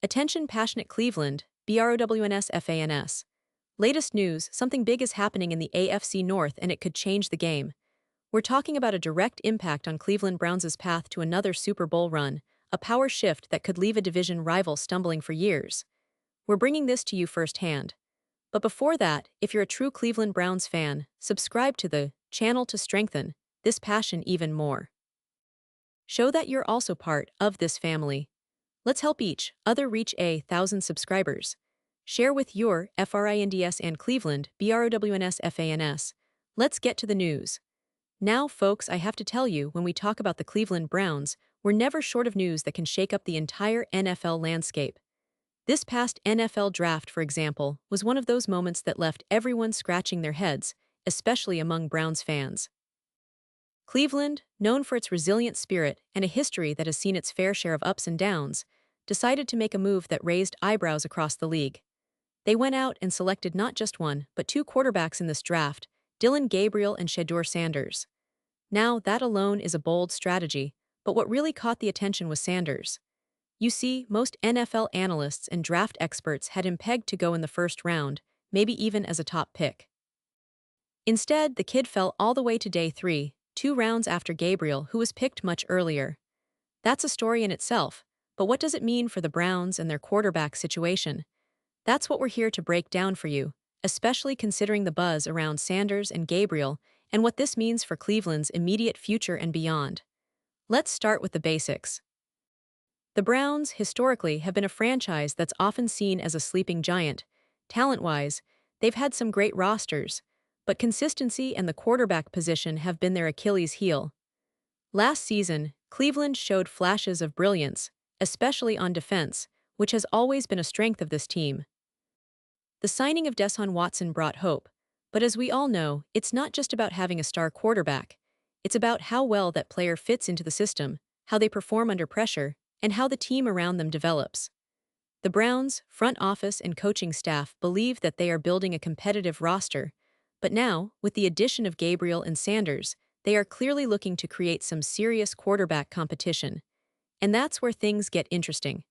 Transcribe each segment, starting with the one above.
Attention passionate Cleveland, BROWNS FANS. Latest news, something big is happening in the AFC North and it could change the game. We're talking about a direct impact on Cleveland Browns' path to another Super Bowl run, a power shift that could leave a division rival stumbling for years. We're bringing this to you firsthand. But before that, if you're a true Cleveland Browns fan, subscribe to the channel to strengthen this passion even more. Show that you're also part of this family. Let's help each other reach 1,000 subscribers. Share with your FRINDS and Cleveland BROWNS FANS. Let's get to the news. Now, folks, I have to tell you, when we talk about the Cleveland Browns, we're never short of news that can shake up the entire NFL landscape. This past NFL draft, for example, was one of those moments that left everyone scratching their heads, especially among Browns fans. Cleveland, known for its resilient spirit and a history that has seen its fair share of ups and downs, decided to make a move that raised eyebrows across the league. They went out and selected not just one, but two quarterbacks in this draft, Dillon Gabriel and Shedeur Sanders. Now, that alone is a bold strategy, but what really caught the attention was Sanders. You see, most NFL analysts and draft experts had him pegged to go in the first round, maybe even as a top pick. Instead, the kid fell all the way to day 3, 2 rounds after Gabriel, who was picked much earlier. That's a story in itself, but what does it mean for the Browns and their quarterback situation? That's what we're here to break down for you, especially considering the buzz around Sanders and Gabriel and what this means for Cleveland's immediate future and beyond. Let's start with the basics. The Browns, historically, have been a franchise that's often seen as a sleeping giant. Talent-wise, they've had some great rosters, but consistency and the quarterback position have been their Achilles heel. Last season, Cleveland showed flashes of brilliance, especially on defense, which has always been a strength of this team. The signing of Deshaun Watson brought hope, but as we all know, it's not just about having a star quarterback. It's about how well that player fits into the system, how they perform under pressure, and how the team around them develops. The Browns' front office and coaching staff believe that they are building a competitive roster, but now, with the addition of Gabriel and Sanders, they are clearly looking to create some serious quarterback competition. And that's where things get interesting.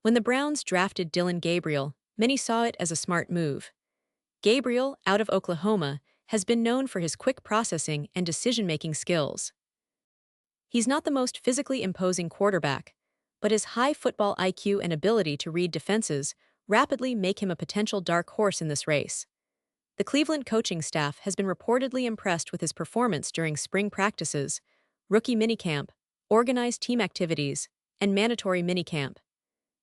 When the Browns drafted Dillon Gabriel, many saw it as a smart move. Gabriel, out of Oklahoma, has been known for his quick processing and decision-making skills. He's not the most physically imposing quarterback, but his high football IQ and ability to read defenses rapidly make him a potential dark horse in this race. The Cleveland coaching staff has been reportedly impressed with his performance during spring practices, rookie minicamp, organized team activities, and mandatory minicamp.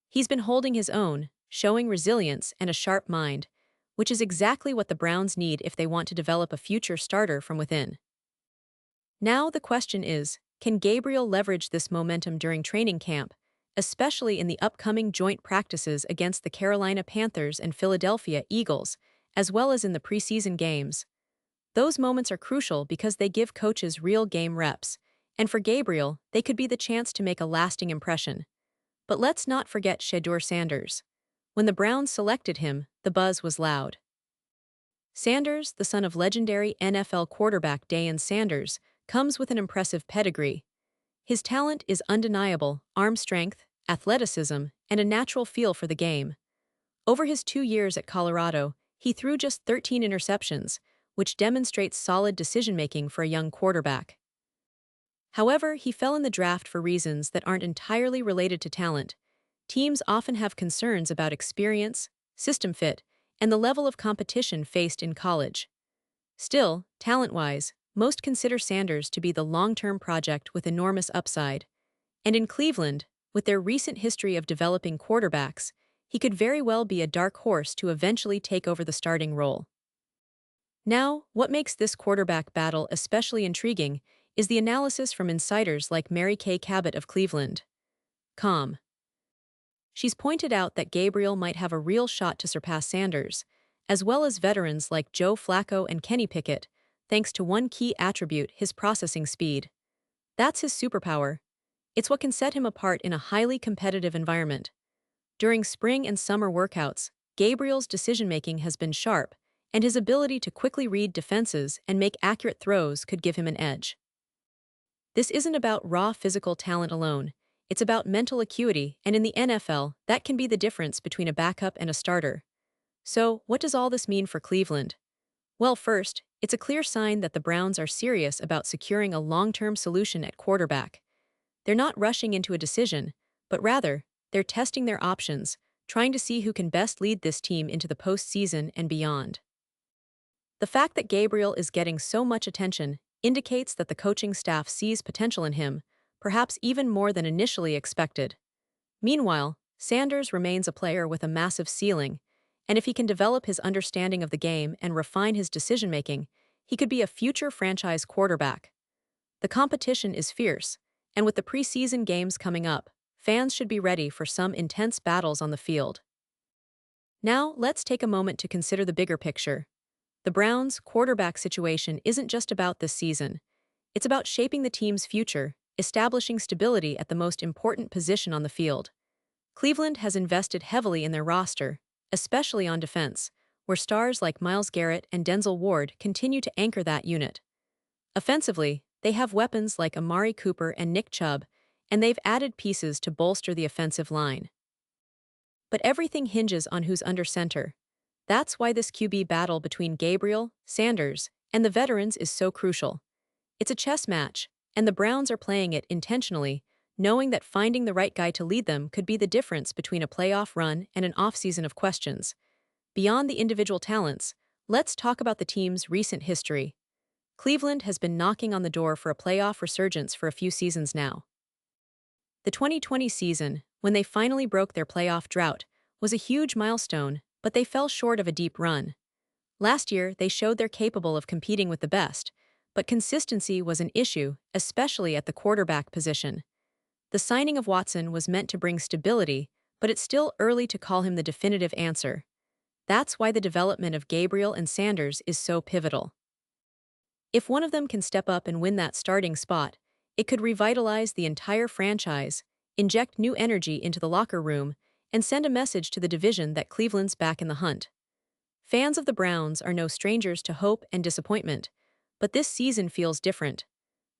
He's been holding his own, showing resilience and a sharp mind, which is exactly what the Browns need if they want to develop a future starter from within. Now the question is, can Gabriel leverage this momentum during training camp, especially in the upcoming joint practices against the Carolina Panthers and Philadelphia Eagles, as well as in the preseason games? Those moments are crucial because they give coaches real game reps, and for Gabriel, they could be the chance to make a lasting impression. But let's not forget Shedeur Sanders. When the Browns selected him, the buzz was loud. Sanders, the son of legendary NFL quarterback Deion Sanders, comes with an impressive pedigree. His talent is undeniable: arm strength, athleticism, and a natural feel for the game. Over his 2 years at Colorado, he threw just 13 interceptions, which demonstrates solid decision-making for a young quarterback. However, he fell in the draft for reasons that aren't entirely related to talent. Teams often have concerns about experience, system fit, and the level of competition faced in college. Still, talent-wise, most consider Sanders to be the long-term project with enormous upside. And in Cleveland, with their recent history of developing quarterbacks, he could very well be a dark horse to eventually take over the starting role. Now, what makes this quarterback battle especially intriguing is the analysis from insiders like Mary Kay Cabot of Cleveland.com. She's pointed out that Gabriel might have a real shot to surpass Sanders, as well as veterans like Joe Flacco and Kenny Pickett, thanks to one key attribute: his processing speed. That's his superpower. It's what can set him apart in a highly competitive environment. During spring and summer workouts, Gabriel's decision-making has been sharp, and his ability to quickly read defenses and make accurate throws could give him an edge. This isn't about raw physical talent alone. It's about mental acuity, and in the NFL, that can be the difference between a backup and a starter. So, what does all this mean for Cleveland? Well, first, it's a clear sign that the Browns are serious about securing a long-term solution at quarterback. They're not rushing into a decision, but rather, they're testing their options, trying to see who can best lead this team into the postseason and beyond. The fact that Gabriel is getting so much attention indicates that the coaching staff sees potential in him, perhaps even more than initially expected. Meanwhile, Sanders remains a player with a massive ceiling, and if he can develop his understanding of the game and refine his decision-making, he could be a future franchise quarterback. The competition is fierce, and with the preseason games coming up, fans should be ready for some intense battles on the field. Now, let's take a moment to consider the bigger picture. The Browns' quarterback situation isn't just about this season. It's about shaping the team's future, establishing stability at the most important position on the field. Cleveland has invested heavily in their roster, especially on defense, where stars like Myles Garrett and Denzel Ward continue to anchor that unit. Offensively, they have weapons like Amari Cooper and Nick Chubb, and they've added pieces to bolster the offensive line. But everything hinges on who's under center. That's why this QB battle between Gabriel, Sanders, and the veterans is so crucial. It's a chess match, and the Browns are playing it intentionally, knowing that finding the right guy to lead them could be the difference between a playoff run and an offseason of questions. Beyond the individual talents, let's talk about the team's recent history. Cleveland has been knocking on the door for a playoff resurgence for a few seasons now. The 2020 season, when they finally broke their playoff drought, was a huge milestone, but they fell short of a deep run. Last year, they showed they're capable of competing with the best, but consistency was an issue, especially at the quarterback position. The signing of Watson was meant to bring stability, but it's still early to call him the definitive answer. That's why the development of Gabriel and Sanders is so pivotal. If one of them can step up and win that starting spot, it could revitalize the entire franchise, inject new energy into the locker room, and send a message to the division that Cleveland's back in the hunt. Fans of the Browns are no strangers to hope and disappointment, but this season feels different.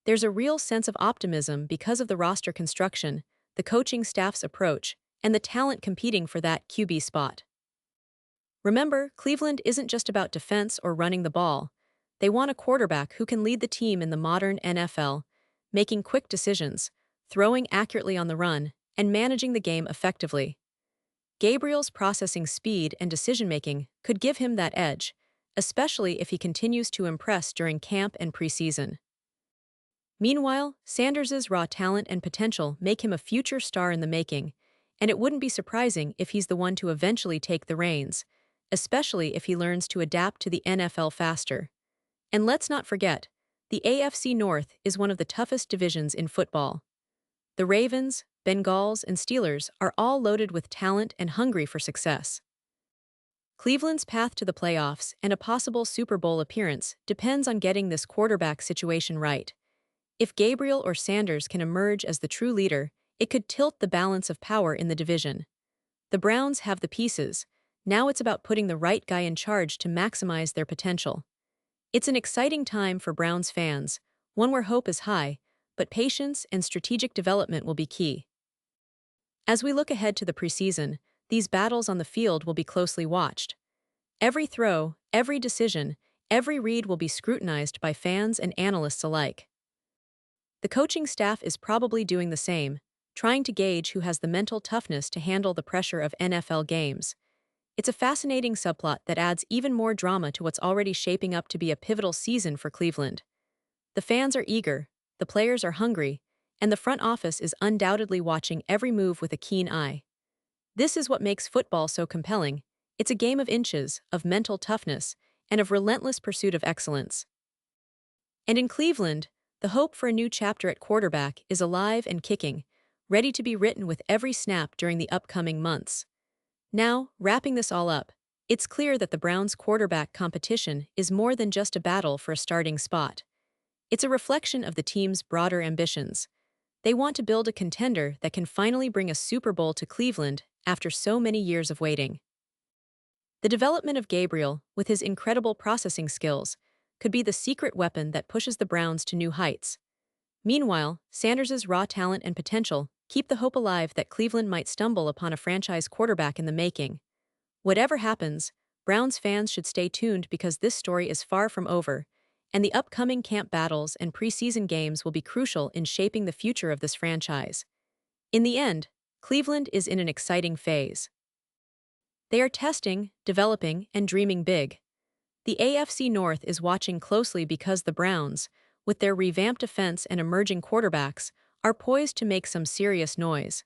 There's a real sense of optimism because of the roster construction, the coaching staff's approach, and the talent competing for that QB spot. Remember, Cleveland isn't just about defense or running the ball. They want a quarterback who can lead the team in the modern NFL, making quick decisions, throwing accurately on the run, and managing the game effectively. Gabriel's processing speed and decision-making could give him that edge, especially if he continues to impress during camp and preseason. Meanwhile, Sanders' raw talent and potential make him a future star in the making, and it wouldn't be surprising if he's the one to eventually take the reins, especially if he learns to adapt to the NFL faster. And let's not forget, the AFC North is one of the toughest divisions in football. The Ravens, Bengals, and Steelers are all loaded with talent and hungry for success. Cleveland's path to the playoffs and a possible Super Bowl appearance depends on getting this quarterback situation right. If Gabriel or Sanders can emerge as the true leader, it could tilt the balance of power in the division. The Browns have the pieces. Now it's about putting the right guy in charge to maximize their potential. It's an exciting time for Browns fans, one where hope is high, but patience and strategic development will be key. As we look ahead to the preseason, these battles on the field will be closely watched. Every throw, every decision, every read will be scrutinized by fans and analysts alike. The coaching staff is probably doing the same, trying to gauge who has the mental toughness to handle the pressure of NFL games. It's a fascinating subplot that adds even more drama to what's already shaping up to be a pivotal season for Cleveland. The fans are eager, the players are hungry, and the front office is undoubtedly watching every move with a keen eye. This is what makes football so compelling. It's a game of inches, of mental toughness, and of relentless pursuit of excellence. And in Cleveland, the hope for a new chapter at quarterback is alive and kicking, ready to be written with every snap during the upcoming months. Now, wrapping this all up, it's clear that the Browns' quarterback competition is more than just a battle for a starting spot. It's a reflection of the team's broader ambitions. They want to build a contender that can finally bring a Super Bowl to Cleveland after so many years of waiting. The development of Gabriel, with his incredible processing skills, could be the secret weapon that pushes the Browns to new heights. Meanwhile, Sanders' raw talent and potential keep the hope alive that Cleveland might stumble upon a franchise quarterback in the making. Whatever happens, Browns fans should stay tuned because this story is far from over, and the upcoming camp battles and preseason games will be crucial in shaping the future of this franchise. In the end, Cleveland is in an exciting phase. They are testing, developing, and dreaming big. The AFC North is watching closely because the Browns, with their revamped offense and emerging quarterbacks, are poised to make some serious noise.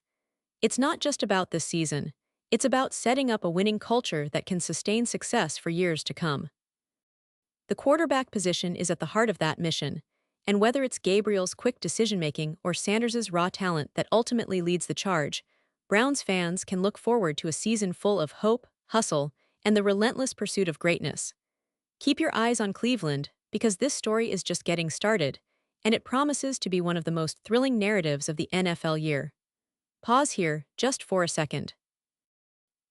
It's not just about this season, it's about setting up a winning culture that can sustain success for years to come. The quarterback position is at the heart of that mission, and whether it's Gabriel's quick decision-making or Sanders's raw talent that ultimately leads the charge, Browns fans can look forward to a season full of hope, hustle, and the relentless pursuit of greatness. Keep your eyes on Cleveland, because this story is just getting started, and it promises to be one of the most thrilling narratives of the NFL year. Pause here, just for a second.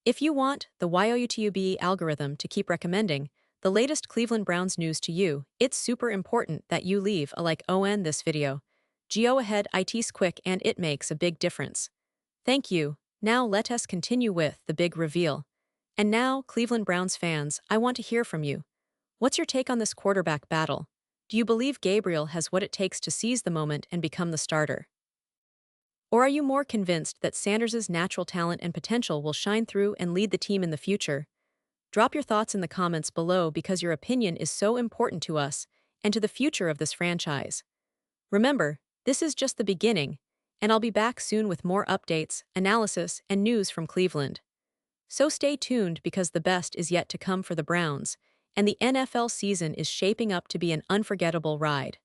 If you want the YouTube algorithm to keep recommending the latest Cleveland Browns news to you, it's super important that you leave a like on this video. Go ahead, it's quick and it makes a big difference. Thank you. Now let us continue with the big reveal. And now, Cleveland Browns fans, I want to hear from you. What's your take on this quarterback battle? Do you believe Gabriel has what it takes to seize the moment and become the starter? Or are you more convinced that Sanders's natural talent and potential will shine through and lead the team in the future? Drop your thoughts in the comments below because your opinion is so important to us and to the future of this franchise. Remember, this is just the beginning, and I'll be back soon with more updates, analysis, and news from Cleveland. So stay tuned because the best is yet to come for the Browns, and the NFL season is shaping up to be an unforgettable ride.